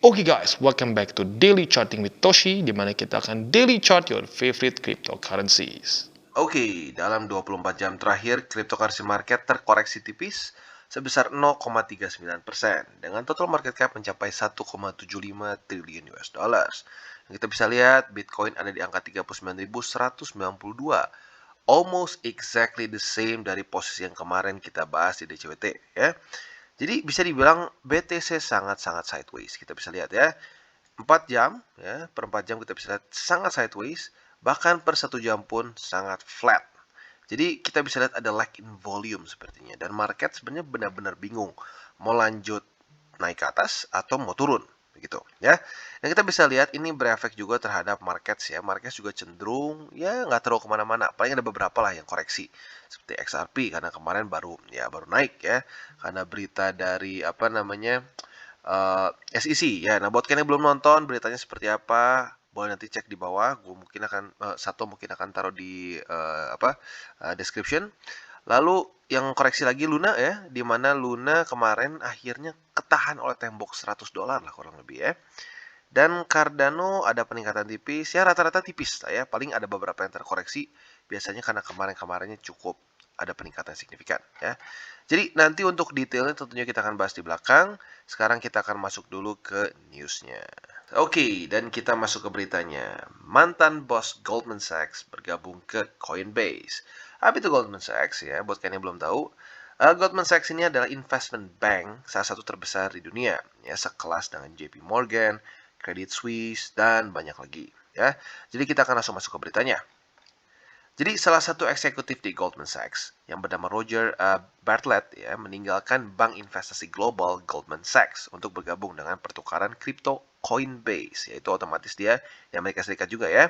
Oke guys, welcome back to Daily Charting with Toshi, di mana kita akan daily chart your favorite cryptocurrencies. Oke, dalam 24 jam terakhir, cryptocurrency market terkoreksi tipis sebesar 0,39% dengan total market cap mencapai 1,75 triliun US dollars. Kita bisa lihat Bitcoin ada di angka 39.192, almost exactly the same dari posisi yang kemarin kita bahas di DCWT ya. Jadi bisa dibilang BTC sangat-sangat sideways. Kita bisa lihat ya. 4 jam ya, per 4 jam kita bisa lihat sangat sideways, bahkan per 1 jam pun sangat flat. Jadi kita bisa lihat ada lag in volume sepertinya, dan market sebenarnya benar-benar bingung mau lanjut naik ke atas atau mau turun begitu ya. Dan kita bisa lihat ini berefek juga terhadap markets ya. Markets juga cenderung ya nggak terlalu kemana-mana. Paling ada beberapa lah yang koreksi seperti XRP karena kemarin baru naik ya, karena berita dari SEC ya. Nah, buat kalian yang belum nonton beritanya seperti apa, boleh nanti cek di bawah. Gue mungkin akan taruh di description. Lalu yang koreksi lagi Luna ya, di mana Luna kemarin akhirnya ketahan oleh tembok $100 lah kurang lebih ya. Dan Cardano ada peningkatan tipis, ya rata-rata tipis lah ya. Paling ada beberapa yang terkoreksi, biasanya karena kemarin-kemarinnya cukup ada peningkatan signifikan ya. Jadi nanti untuk detailnya tentunya kita akan bahas di belakang. Sekarang kita akan masuk dulu ke newsnya. Oke, dan kita masuk ke beritanya. Mantan bos Goldman Sachs bergabung ke Coinbase. Apa itu Goldman Sachs ya? Buat kalian yang belum tahu, Goldman Sachs ini adalah investment bank salah satu terbesar di dunia, ya sekelas dengan JP Morgan, Credit Suisse, dan banyak lagi. Ya, jadi kita akan langsung masuk ke beritanya. Jadi salah satu eksekutif di Goldman Sachs yang bernama Roger Bartlett ya meninggalkan bank investasi global Goldman Sachs untuk bergabung dengan pertukaran kripto Coinbase, yaitu otomatis dia di Amerika Serikat juga ya.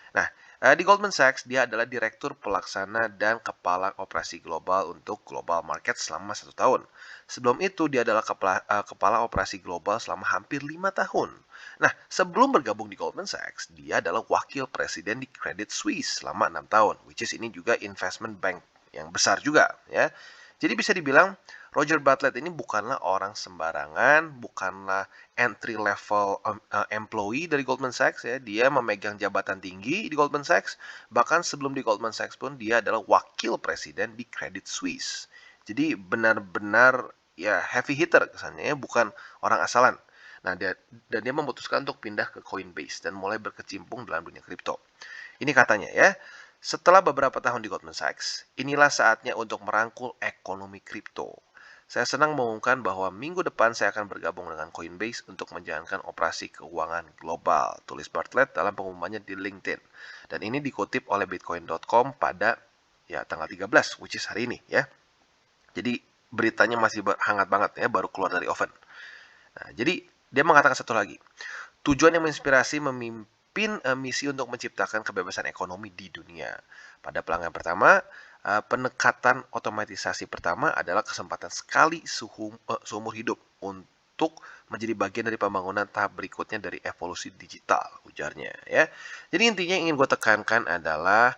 Nah, di Goldman Sachs dia adalah direktur pelaksana dan kepala operasi global untuk global market selama 1 tahun. Sebelum itu dia adalah kepala operasi global selama hampir 5 tahun. Nah, sebelum bergabung di Goldman Sachs, dia adalah wakil presiden di Credit Suisse selama 6 tahun, which is ini juga investment bank yang besar juga ya. Jadi bisa dibilang Roger Bartlett ini bukanlah orang sembarangan, bukanlah entry level employee dari Goldman Sachs ya. Dia memegang jabatan tinggi di Goldman Sachs. Bahkan sebelum di Goldman Sachs pun dia adalah wakil presiden di Credit Suisse. Jadi benar-benar ya heavy hitter kesannya ya, bukan orang asalan. Nah, dia memutuskan untuk pindah ke Coinbase dan mulai berkecimpung dalam dunia kripto. Ini katanya ya, setelah beberapa tahun di Goldman Sachs, inilah saatnya untuk merangkul ekonomi kripto. Saya senang mengumumkan bahwa minggu depan saya akan bergabung dengan Coinbase untuk menjalankan operasi keuangan global, tulis Bartlett dalam pengumumannya di LinkedIn. Dan ini dikutip oleh Bitcoin.com pada tanggal 13, which is hari ini ya. Jadi beritanya masih hangat banget ya, baru keluar dari oven. Nah, jadi dia mengatakan satu lagi, tujuan yang menginspirasi memimpin misi untuk menciptakan kebebasan ekonomi di dunia. Pada pelanggan pertama, pendekatan otomatisasi pertama adalah kesempatan sekali seumur hidup untuk menjadi bagian dari pembangunan tahap berikutnya dari evolusi digital, ujarnya ya. Jadi intinya yang ingin gue tekankan adalah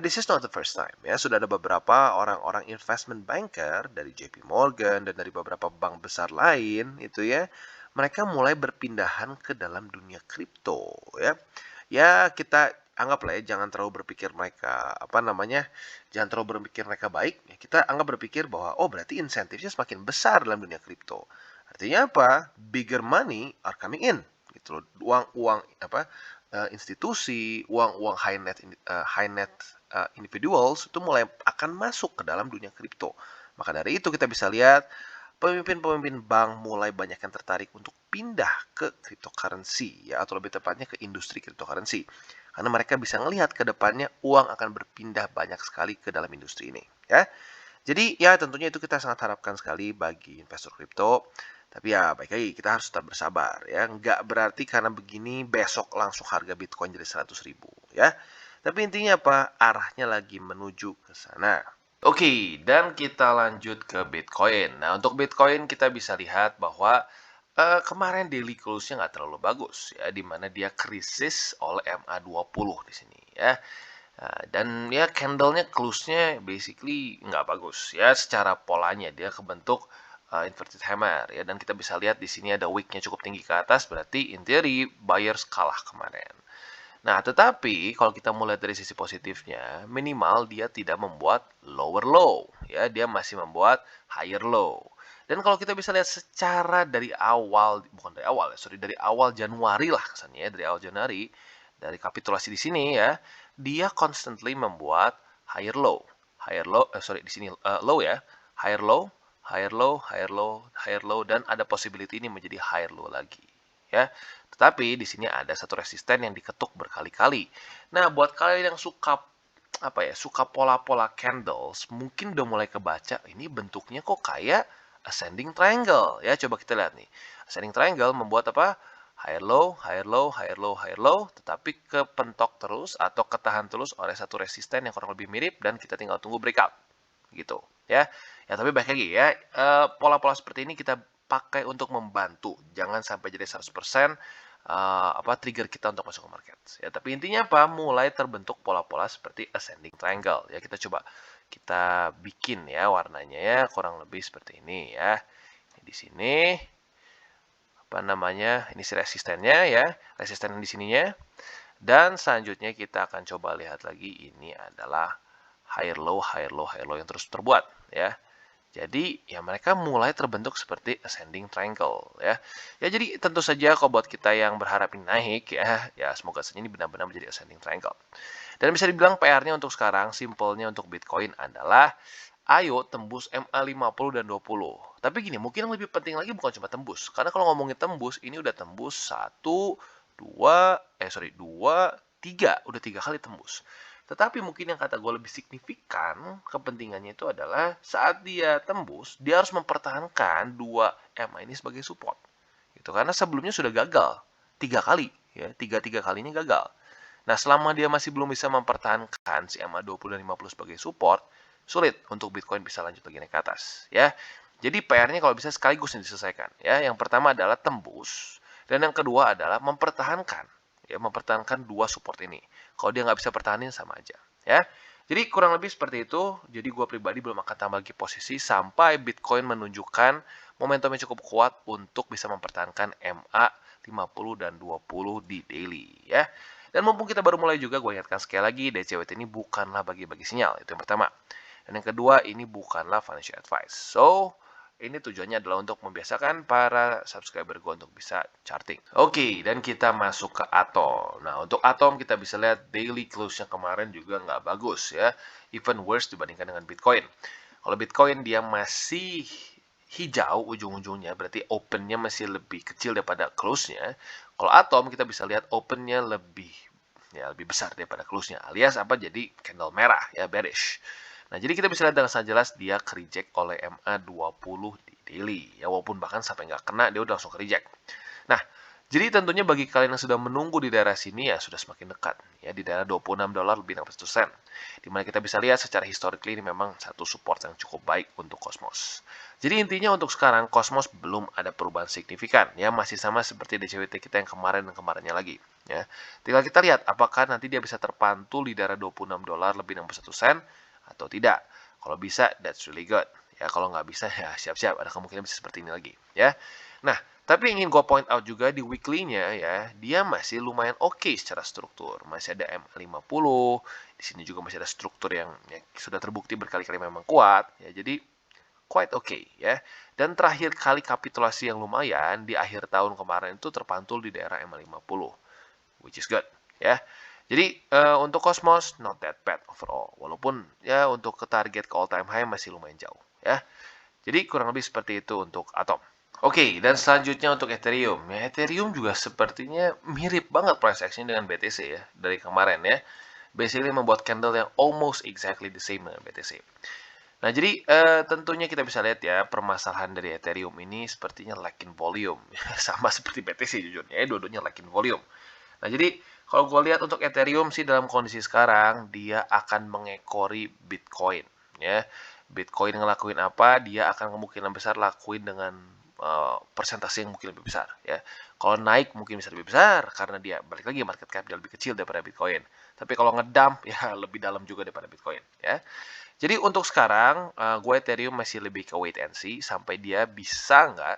this is not the first time ya. Sudah ada beberapa orang-orang investment banker dari JP Morgan dan dari beberapa bank besar lain itu ya, mereka mulai berpindahan ke dalam dunia kripto ya. Ya kita anggaplah ya, jangan terlalu berpikir mereka jangan terlalu berpikir mereka baik ya. Kita anggap berpikir bahwa oh berarti insentifnya semakin besar dalam dunia kripto. Artinya apa? Bigger money are coming in gitu loh. Uang-uang institusi, uang-uang high net individuals itu mulai akan masuk ke dalam dunia kripto. Maka dari itu kita bisa lihat pemimpin-pemimpin bank mulai banyak yang tertarik untuk pindah ke cryptocurrency ya, atau lebih tepatnya ke industri cryptocurrency. Karena mereka bisa melihat ke depannya uang akan berpindah banyak sekali ke dalam industri ini ya. Jadi ya tentunya itu kita sangat harapkan sekali bagi investor kripto. Tapi ya baik lagi kita harus tetap bersabar ya. Nggak berarti karena begini besok langsung harga Bitcoin jadi 100.000 ya. Tapi intinya apa? Arahnya lagi menuju ke sana. Oke, dan kita lanjut ke Bitcoin. Nah, untuk Bitcoin kita bisa lihat bahwa kemarin daily close-nya nggak terlalu bagus ya, di mana dia krisis oleh MA20 di sini ya. Dan ya candlenya close-nya basically nggak bagus ya, secara polanya dia kebentuk inverted hammer ya, dan kita bisa lihat di sini ada wicknya cukup tinggi ke atas, berarti in theory buyers kalah kemarin. Nah, tetapi kalau kita mulai dari sisi positifnya, minimal dia tidak membuat lower low ya, dia masih membuat higher low. Dan kalau kita bisa lihat secara dari awal, bukan dari awal ya, sorry, dari awal Januari lah kesannya ya, dari awal Januari, dari kapitulasi di sini ya, dia constantly membuat higher low, di sini low ya, higher low, higher low, higher low, higher low, dan ada possibility ini menjadi higher low lagi ya. Tetapi di sini ada satu resisten yang diketuk berkali-kali. Nah, buat kalian yang suka suka pola-pola candles, mungkin udah mulai kebaca ini bentuknya kok kayak ascending triangle ya. Coba kita lihat nih. Ascending triangle membuat apa? Higher low, higher low, higher low, higher low, tetapi kepentok terus atau ketahan terus oleh satu resisten yang kurang lebih mirip, dan kita tinggal tunggu breakout gitu ya. Ya, tapi baik lagi ya, pola-pola seperti ini kita pakai untuk membantu, jangan sampai jadi 100% trigger kita untuk masuk ke market ya. Tapi intinya apa? Mulai terbentuk pola-pola seperti ascending triangle ya. Kita coba kita bikin ya warnanya ya, kurang lebih seperti ini ya. Di sini ini si resistennya ya, resisten di sininya. Dan selanjutnya kita akan coba lihat lagi, ini adalah higher low, higher low, higher low yang terus terbuat ya. Jadi ya mereka mulai terbentuk seperti ascending triangle ya. Ya, jadi tentu saja kalau buat kita yang berharap ini naik ya semoga saja ini benar-benar menjadi ascending triangle. Dan bisa dibilang PR-nya untuk sekarang, simpelnya untuk Bitcoin adalah ayo tembus MA50 dan 20. Tapi gini, mungkin yang lebih penting lagi bukan cuma tembus. Karena kalau ngomongin tembus, ini udah tembus 2, 3. Udah 3 kali tembus. Tetapi mungkin yang kata gue lebih signifikan, kepentingannya itu adalah saat dia tembus, dia harus mempertahankan 2 MA ini sebagai support. Gitu. Karena sebelumnya sudah gagal 3 kali. Ya, 3 kalinya gagal. Nah, selama dia masih belum bisa mempertahankan si MA20 dan 50 sebagai support, sulit untuk Bitcoin bisa lanjut lagi naik ke atas ya. Jadi PR-nya kalau bisa sekaligus yang diselesaikan ya. Yang pertama adalah tembus, dan yang kedua adalah mempertahankan dua support ini. Kalau dia nggak bisa pertahanin sama aja ya. Jadi kurang lebih seperti itu. Jadi gue pribadi belum akan tambah lagi posisi sampai Bitcoin menunjukkan momentum yang cukup kuat untuk bisa mempertahankan MA50 dan 20 di daily ya. Dan mumpung kita baru mulai juga, gue ingatkan sekali lagi, DCWT ini bukanlah bagi-bagi sinyal, itu yang pertama. Dan yang kedua, ini bukanlah financial advice. So, ini tujuannya adalah untuk membiasakan para subscriber gue untuk bisa charting. Oke, dan kita masuk ke Atom. Nah, untuk Atom kita bisa lihat daily close-nya kemarin juga nggak bagus ya. Even worse dibandingkan dengan Bitcoin. Kalau Bitcoin dia masih hijau ujung-ujungnya, berarti open-nya masih lebih kecil daripada close-nya. Kalau Atom kita bisa lihat open-nya lebih besar daripada close-nya, alias apa, jadi candle merah ya, bearish. Nah, jadi kita bisa lihat dengan sangat jelas dia ke-reject oleh MA20 di daily ya, walaupun bahkan sampai nggak kena dia udah langsung ke-reject. Nah, jadi tentunya bagi kalian yang sudah menunggu di daerah sini ya sudah semakin dekat ya, di daerah $26 lebih 61 sen. Dimana kita bisa lihat secara historically ini memang satu support yang cukup baik untuk Cosmos. Jadi intinya untuk sekarang Cosmos belum ada perubahan signifikan ya, masih sama seperti DCWT kita yang kemarin dan kemarinnya lagi ya. Tinggal kita lihat apakah nanti dia bisa terpantul di daerah $26 lebih 61 sen atau tidak. Kalau bisa, that's really good. Ya, kalau nggak bisa, ya siap-siap. Ada kemungkinan bisa seperti ini lagi. Ya. Nah, tapi ingin gue point out juga di weekly-nya ya, dia masih lumayan oke secara struktur. Masih ada MA50, di sini juga masih ada struktur yang ya, sudah terbukti berkali-kali memang kuat. Ya, jadi quite okay ya. Dan terakhir kali kapitulasi yang lumayan di akhir tahun kemarin itu terpantul di daerah MA50, which is good ya. Jadi untuk Cosmos not that bad overall, walaupun ya untuk ke target ke all time high masih lumayan jauh ya. Jadi kurang lebih seperti itu untuk Atom. Oke, dan selanjutnya untuk Ethereum. Ya, Ethereum juga sepertinya mirip banget price action dengan BTC ya dari kemarin ya. Basically membuat candle yang almost exactly the same dengan BTC. Nah, jadi tentunya kita bisa lihat ya, permasalahan dari Ethereum ini sepertinya lacking volume. Sama seperti BTC jujurnya, dua-duanya lacking volume. Nah, jadi kalau gue lihat untuk Ethereum sih dalam kondisi sekarang, dia akan mengekori Bitcoin. Ya, Bitcoin ngelakuin apa, dia akan kemungkinan besar lakuin dengan persentase yang mungkin lebih besar. Ya, kalau naik mungkin bisa lebih besar, karena dia balik lagi market cap dia lebih kecil daripada Bitcoin. Tapi kalau ngedump, ya lebih dalam juga daripada Bitcoin. Ya, Jadi untuk sekarang, gue Ethereum masih lebih ke wait and see sampai dia bisa nggak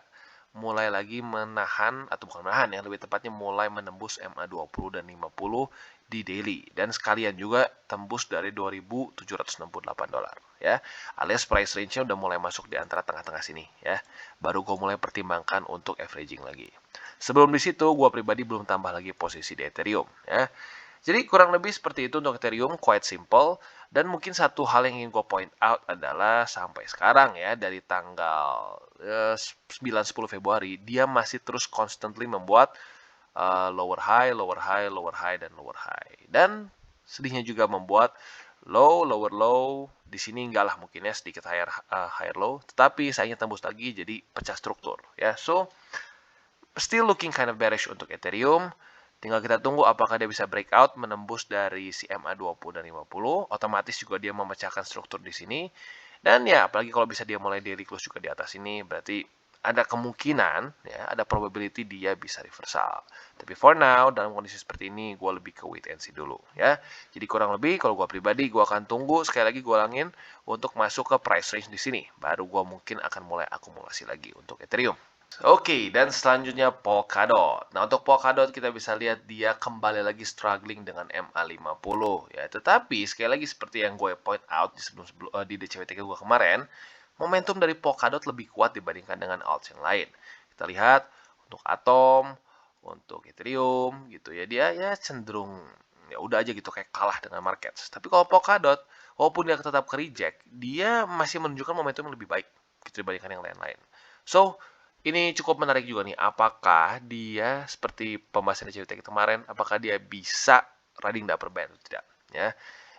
mulai lagi menahan, atau bukan menahan ya, lebih tepatnya mulai menembus MA20 dan 50 di daily. Dan sekalian juga tembus dari $2.768 ya. Alias price range-nya udah mulai masuk di antara tengah-tengah sini ya. Baru gue mulai pertimbangkan untuk averaging lagi. Sebelum di situ, gue pribadi belum tambah lagi posisi di Ethereum ya. Jadi kurang lebih seperti itu untuk Ethereum, quite simple. Dan mungkin satu hal yang ingin gue point out adalah sampai sekarang ya, dari tanggal 9-10 Februari, dia masih terus constantly membuat lower high, lower high, lower high, dan lower high. Dan sedihnya juga membuat low, lower low. Di sini enggak lah mungkin ya, sedikit higher low. Tetapi sayangnya tembus lagi jadi pecah struktur ya. So, still looking kind of bearish untuk Ethereum. Tinggal kita tunggu apakah dia bisa breakout menembus dari si MA20 dan 50. Otomatis juga dia memecahkan struktur di sini. Dan ya, apalagi kalau bisa dia mulai daily close juga di atas ini, berarti ada kemungkinan, ya, ada probability dia bisa reversal. Tapi for now, dalam kondisi seperti ini, gue lebih ke wait and see dulu, ya. Jadi kurang lebih, kalau gue pribadi, gue akan tunggu, sekali lagi gue ulangin, untuk masuk ke price range di sini. Baru gue mungkin akan mulai akumulasi lagi untuk Ethereum. Oke, dan selanjutnya Polkadot. Nah, untuk Polkadot kita bisa lihat dia kembali lagi struggling dengan MA50 ya. Tetapi sekali lagi seperti yang gue point out di DCWTK gue kemarin, momentum dari Polkadot lebih kuat dibandingkan dengan alt yang lain. Kita lihat untuk Atom, untuk Ethereum gitu ya, dia ya cenderung ya udah aja gitu kayak kalah dengan market. Tapi kalau Polkadot, walaupun dia tetap ke reject, dia masih menunjukkan momentum yang lebih baik gitu dibandingkan yang lain-lain. So, ini cukup menarik juga nih, apakah dia seperti pembahasan di CWT kemarin, apakah dia bisa riding the upper band atau tidak, ya.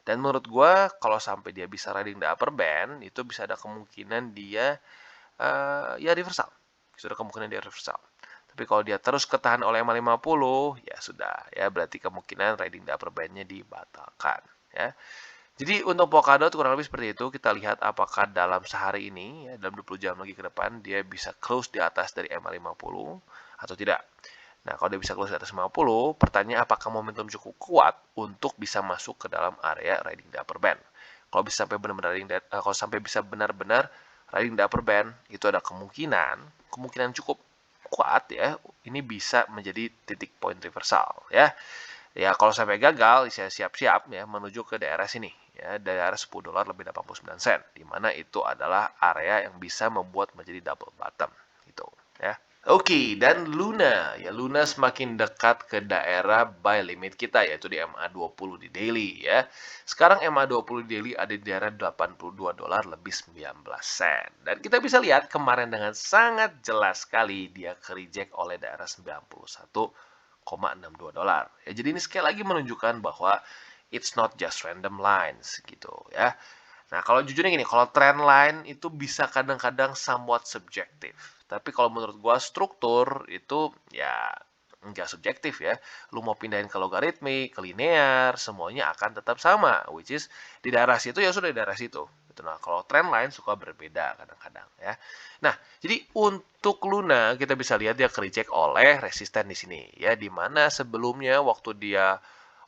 Dan menurut gue, kalau sampai dia bisa riding the upper band, itu bisa ada kemungkinan dia ya reversal. Sudah kemungkinan dia reversal. Tapi kalau dia terus ketahan oleh MA50, ya sudah, ya berarti kemungkinan riding the upper band-nya dibatalkan, ya. Jadi untuk Polkadot kurang lebih seperti itu. Kita lihat apakah dalam sehari ini, ya, dalam 20 jam lagi ke depan, dia bisa close di atas dari MA50 atau tidak. Nah, kalau dia bisa close di atas 50, pertanyaan apakah momentum cukup kuat untuk bisa masuk ke dalam area riding the upper band. Kalau bisa sampai benar-benar riding the upper band, itu ada kemungkinan cukup kuat ya, ini bisa menjadi titik point reversal ya. Ya, kalau sampai gagal, saya siap-siap ya menuju ke daerah sini, ya, daerah $10 lebih 89 sen, di mana itu adalah area yang bisa membuat menjadi double bottom, gitu, ya. Oke, dan Luna, ya Luna semakin dekat ke daerah buy limit kita, yaitu di MA20 di daily, ya. Sekarang MA20 di daily ada di daerah $82 lebih 19 sen. Dan kita bisa lihat kemarin dengan sangat jelas sekali dia ke-reject oleh daerah $91,62. Ya, jadi ini sekali lagi menunjukkan bahwa it's not just random lines gitu ya. Nah, kalau jujurnya gini, kalau trend line itu bisa kadang-kadang somewhat subjektif. Tapi kalau menurut gua struktur itu ya nggak subjektif ya. Lu mau pindahin ke logaritmik, ke linear, semuanya akan tetap sama. Which is di daerah situ ya sudah di daerah situ. Nah, kalau trend line suka berbeda kadang-kadang ya. Nah, jadi untuk Luna kita bisa lihat dia ke-reject oleh resisten di sini ya, di mana sebelumnya waktu dia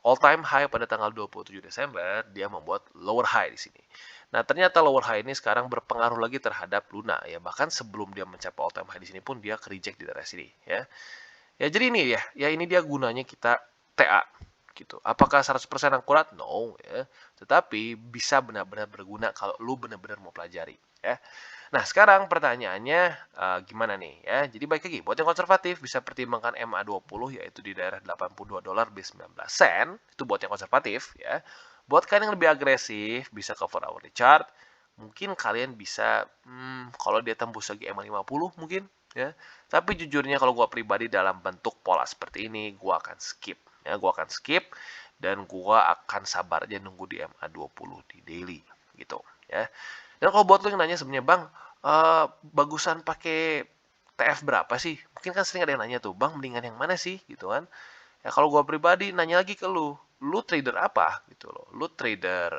all time high pada tanggal 27 Desember dia membuat lower high di sini. Nah, ternyata lower high ini sekarang berpengaruh lagi terhadap Luna ya, bahkan sebelum dia mencapai all time high di sini pun dia ke-reject di daerah sini ya. Ya jadi ini ya ini dia gunanya kita TA gitu. Apakah 100% akurat? No ya. Tetapi bisa benar-benar berguna kalau lu benar-benar mau pelajari ya. Nah, sekarang pertanyaannya gimana nih ya. Jadi baik lagi, buat yang konservatif bisa pertimbangkan MA20 yaitu di daerah $82 lebih 19 sen. Itu buat yang konservatif ya. Buat kalian yang lebih agresif bisa ke 4 hourly chart. Mungkin kalian bisa kalau dia tembus lagi MA50 mungkin ya. Tapi jujurnya kalau gue pribadi dalam bentuk pola seperti ini, gue akan skip. Ya, gue akan skip dan gue akan sabar aja nunggu di MA20 di daily gitu ya. Dan kalau buat lo yang nanya sebenarnya bang, bagusan pakai TF berapa sih? Mungkin kan sering ada yang nanya tuh, bang mendingan yang mana sih gitu kan? Ya kalau gue pribadi nanya lagi ke lu trader apa gitu loh? Lu trader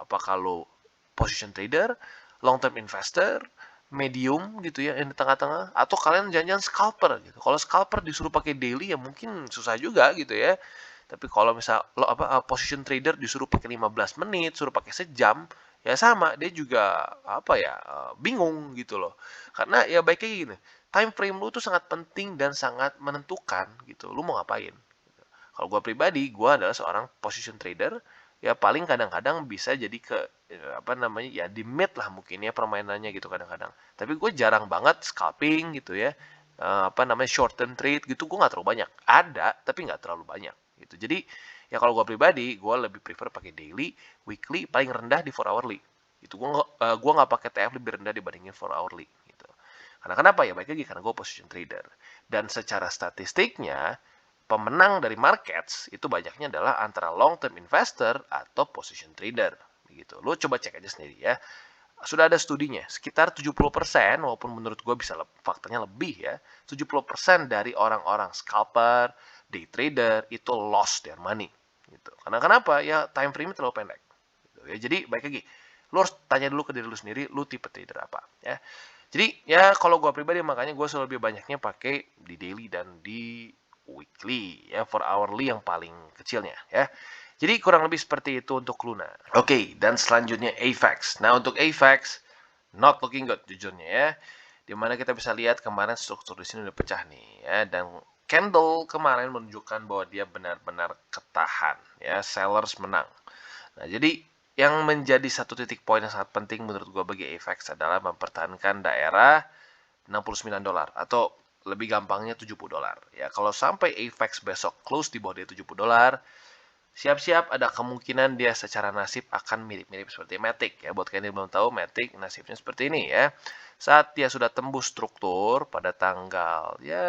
apakah lu position trader, long term investor, medium gitu ya yang di tengah-tengah, atau kalian jangan-jangan scalper gitu. Kalau scalper disuruh pakai daily ya mungkin susah juga gitu ya. Tapi kalau misal lo position trader disuruh pakai 15 menit, suruh pakai sejam, ya sama, dia juga apa ya, bingung gitu loh. Karena ya baiknya gini, time frame lu tuh sangat penting dan sangat menentukan gitu, lu mau ngapain. Kalau gue pribadi, gue adalah seorang position trader, ya paling kadang-kadang bisa jadi ke apa namanya ya di mid lah mungkin ya permainannya gitu kadang-kadang. Tapi gue jarang banget scalping gitu ya. Apa namanya short term trade gitu gue nggak terlalu banyak. Ada tapi nggak terlalu banyak gitu. Jadi ya kalau gue pribadi, gue lebih prefer pakai daily, weekly, paling rendah di 4 hourly. Itu gue nggak pakai TF lebih rendah dibandingin 4 hourly gitu. Karena kenapa ya? Baik lagi karena gue position trader. Dan secara statistiknya pemenang dari markets itu banyaknya adalah antara long term investor atau position trader. Begitu. Lo coba cek aja sendiri ya. Sudah ada studinya, sekitar 70%, walaupun menurut gue bisa faktanya lebih ya, 70% dari orang-orang scalper, day trader, itu lost their money. Gitu. Karena kenapa? Ya time frame terlalu pendek. Gitu. Ya, jadi baik lagi, lo harus tanya dulu ke diri lo sendiri, lo tipe trader apa. Ya. Jadi ya kalau gue pribadi makanya gue selalu lebih banyaknya pakai di daily dan di weekly ya, for hourly yang paling kecilnya ya. Jadi kurang lebih seperti itu untuk Luna. Oke, dan selanjutnya AVAX. Nah, untuk AVAX not looking good jujurnya ya. Dimana kita bisa lihat kemarin struktur di sini udah pecah nih ya, dan candle kemarin menunjukkan bahwa dia benar-benar ketahan ya, sellers menang. Nah, jadi yang menjadi satu titik poin yang sangat penting menurut gua bagi AVAX adalah mempertahankan daerah $69 atau lebih gampangnya $70 ya. Kalau sampai AVAX besok close di bawah dia $70, siap-siap ada kemungkinan dia secara nasib akan mirip-mirip seperti Matic ya. Buat kalian yang belum tahu, Matic nasibnya seperti ini ya. Saat dia sudah tembus struktur pada tanggal ya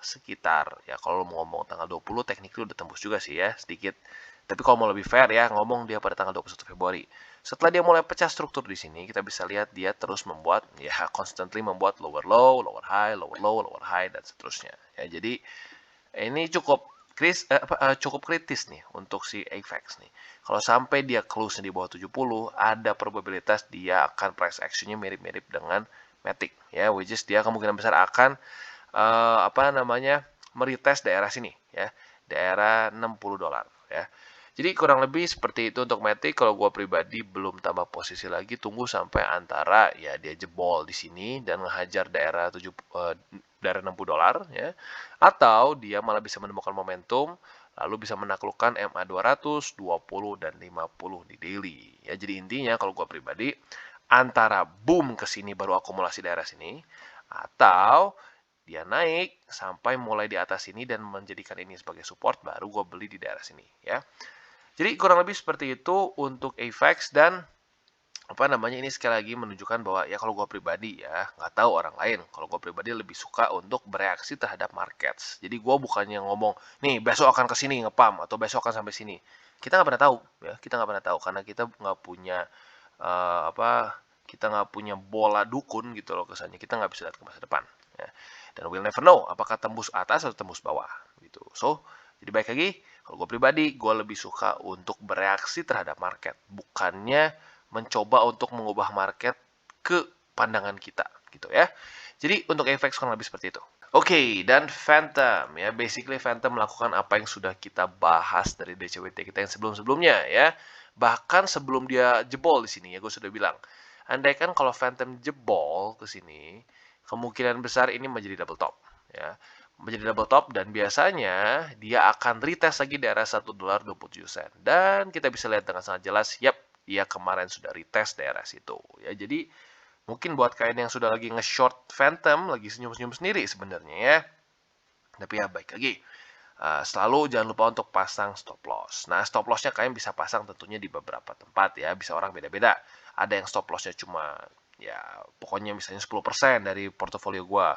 sekitar ya, kalau mau ngomong tanggal 20 technically udah tembus juga sih ya sedikit. Tapi kalau mau lebih fair ya, ngomong dia pada tanggal 21 Februari. Setelah dia mulai pecah struktur di sini, kita bisa lihat dia terus membuat ya constantly membuat lower low, lower high, lower low, lower high dan seterusnya. Ya, jadi ini cukup kritis nih untuk si AVAX nih. Kalau sampai dia close di bawah 70, ada probabilitas dia akan price actionnya mirip-mirip dengan Matic ya, which is dia kemungkinan besar akan apa namanya meretest daerah sini ya, daerah $60 ya. Jadi kurang lebih seperti itu untuk Matic. Kalau gue pribadi belum tambah posisi lagi, tunggu sampai antara ya dia jebol di sini dan ngehajar daerah daerah $60 ya, atau dia malah bisa menemukan momentum lalu bisa menaklukkan MA 200, 20 dan 50 di daily. Ya, jadi intinya kalau gue pribadi antara boom ke sini baru akumulasi daerah sini, atau dia naik sampai mulai di atas sini dan menjadikan ini sebagai support, baru gue beli di daerah sini ya. Jadi kurang lebih seperti itu untuk AVAX. Dan apa namanya ini sekali lagi menunjukkan bahwa ya kalau gue pribadi ya, nggak tahu orang lain, kalau gue pribadi lebih suka untuk bereaksi terhadap markets. Jadi gue bukannya ngomong nih besok akan ke sini ngepam atau besok akan sampai sini. Kita nggak pernah tahu ya, kita nggak pernah tahu karena kita nggak punya kita nggak punya bola dukun gitu loh kesannya. Kita nggak bisa lihat ke masa depan ya. Dan we'll never know apakah tembus atas atau tembus bawah gitu. So jadi baik lagi, kalau gue pribadi, gue lebih suka untuk bereaksi terhadap market, bukannya mencoba untuk mengubah market ke pandangan kita, gitu ya. Jadi untuk AVAX kurang lebih seperti itu. Oke, dan Phantom ya, basically Phantom melakukan apa yang sudah kita bahas dari DCWT kita yang sebelum-sebelumnya ya. Bahkan sebelum dia jebol di sini ya, gue sudah bilang. Andaikan kalau Phantom jebol ke sini, kemungkinan besar ini menjadi double top ya, menjadi double top, dan biasanya dia akan retest lagi daerah $1.27. Dan kita bisa lihat dengan sangat jelas, yap, dia kemarin sudah retest daerah situ ya. Jadi mungkin buat kalian yang sudah lagi nge-short Phantom, lagi senyum-senyum sendiri sebenarnya ya. Tapi ya baik lagi, selalu jangan lupa untuk pasang stop loss. Nah, stop lossnya kalian bisa pasang tentunya di beberapa tempat ya, bisa orang beda-beda. Ada yang stop lossnya cuma ya pokoknya misalnya 10% dari portofolio gua,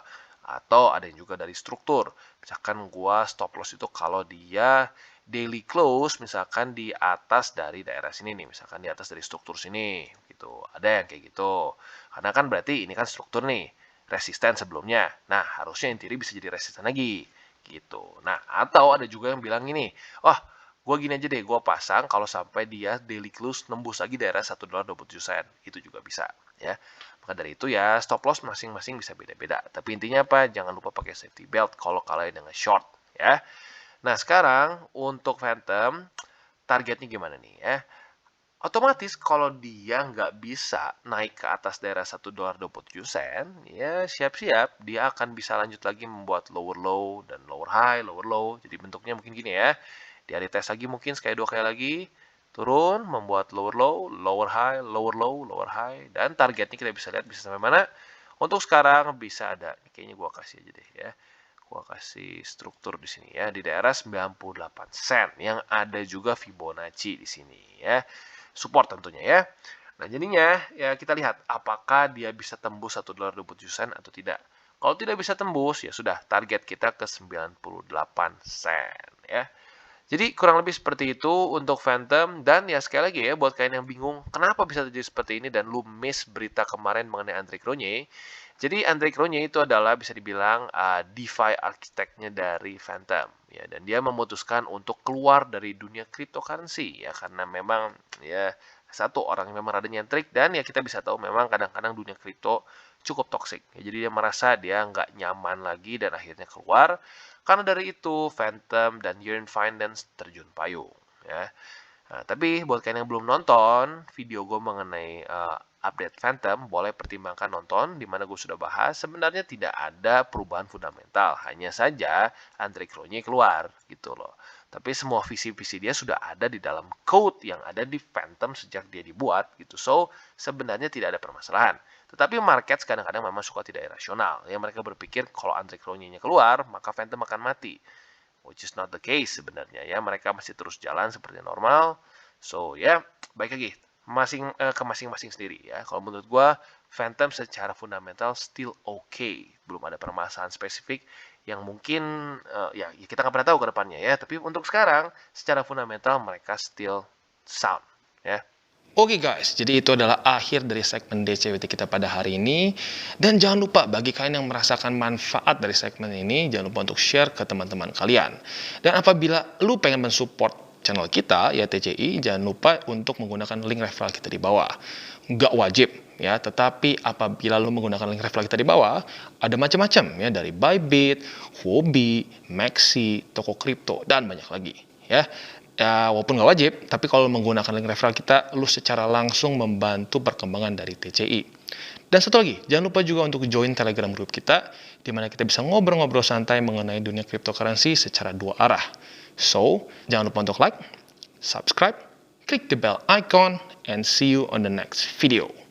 atau ada yang juga dari struktur. Misalkan gua stop loss itu kalau dia daily close misalkan di atas dari daerah sini nih, misalkan di atas dari struktur sini gitu. Ada yang kayak gitu. Karena kan berarti ini kan struktur nih, resisten sebelumnya. Nah, harusnya intiri bisa jadi resisten lagi gitu. Nah, atau ada juga yang bilang gini, wah, gue gini aja deh, gue pasang kalau sampai dia daily close nembus lagi daerah $1.27, itu juga bisa ya. Maka dari itu ya, stop loss masing-masing bisa beda-beda. Tapi intinya apa? Jangan lupa pakai safety belt kalau kalian dengan short ya. Nah, sekarang untuk Phantom targetnya gimana nih ya? Otomatis kalau dia nggak bisa naik ke atas daerah $1.27, ya siap-siap dia akan bisa lanjut lagi membuat lower low dan lower high, lower low. Jadi bentuknya mungkin gini ya. Dia retest lagi mungkin sekali 2 kali lagi, turun membuat lower low, lower high, lower low, lower high, dan targetnya kita bisa lihat bisa sampai mana. Untuk sekarang bisa ada, kayaknya gua kasih aja deh ya. Gua kasih struktur di sini ya di daerah 98 sen yang ada juga Fibonacci di sini ya. Support tentunya ya. Nah, jadinya ya kita lihat apakah dia bisa tembus $1.27 atau tidak. Kalau tidak bisa tembus, ya sudah target kita ke 98 sen ya. Jadi kurang lebih seperti itu untuk Phantom, dan ya sekali lagi ya buat kalian yang bingung kenapa bisa terjadi seperti ini dan lu miss berita kemarin mengenai Andre Cronje. Jadi Andre Cronje itu adalah bisa dibilang DeFi arsiteknya dari Phantom ya, dan dia memutuskan untuk keluar dari dunia cryptocurrency ya karena memang ya satu orang yang memang rada nyentrik, dan ya kita bisa tahu memang kadang-kadang dunia kripto cukup toksik ya, jadi dia merasa dia nggak nyaman lagi dan akhirnya keluar. Karena dari itu, Phantom dan Yearn Finance terjun payung. Ya. Nah, tapi buat kalian yang belum nonton video gue mengenai update Phantom, boleh pertimbangkan nonton, di mana gue sudah bahas sebenarnya tidak ada perubahan fundamental, hanya saja Andre Cronje keluar gitu loh. Tapi semua visi-visi dia sudah ada di dalam code yang ada di Phantom sejak dia dibuat gitu. So, sebenarnya tidak ada permasalahan. Tetapi market kadang-kadang memang suka tidak irasional. Ya, mereka berpikir kalau Andre Cronje-nya keluar, maka Phantom akan mati. Which is not the case sebenarnya ya. Mereka masih terus jalan seperti normal. So, ya, baik lagi. Ke masing-masing sendiri ya. Kalau menurut gua, Phantom secara fundamental still okay. Belum ada permasalahan spesifik yang mungkin ya kita nggak pernah tahu ke depannya ya. Tapi untuk sekarang, secara fundamental mereka still sound ya. Oke guys, jadi itu adalah akhir dari segmen DCWT kita pada hari ini. Dan jangan lupa bagi kalian yang merasakan manfaat dari segmen ini, jangan lupa untuk share ke teman-teman kalian. Dan apabila lu pengen mensupport channel kita, ya TCI, jangan lupa untuk menggunakan link referral kita di bawah. Nggak wajib, ya, tetapi apabila lu menggunakan link referral kita di bawah, ada macam-macam ya, dari Bybit, Huobi, Maxi, toko kripto, dan banyak lagi. Ya, walaupun nggak wajib, tapi kalau menggunakan link referral kita, lu secara langsung membantu perkembangan dari TCI. Dan satu lagi, jangan lupa juga untuk join Telegram group kita, di mana kita bisa ngobrol-ngobrol santai mengenai dunia cryptocurrency secara dua arah. So, jangan lupa untuk like, subscribe, klik the bell icon, and see you on the next video.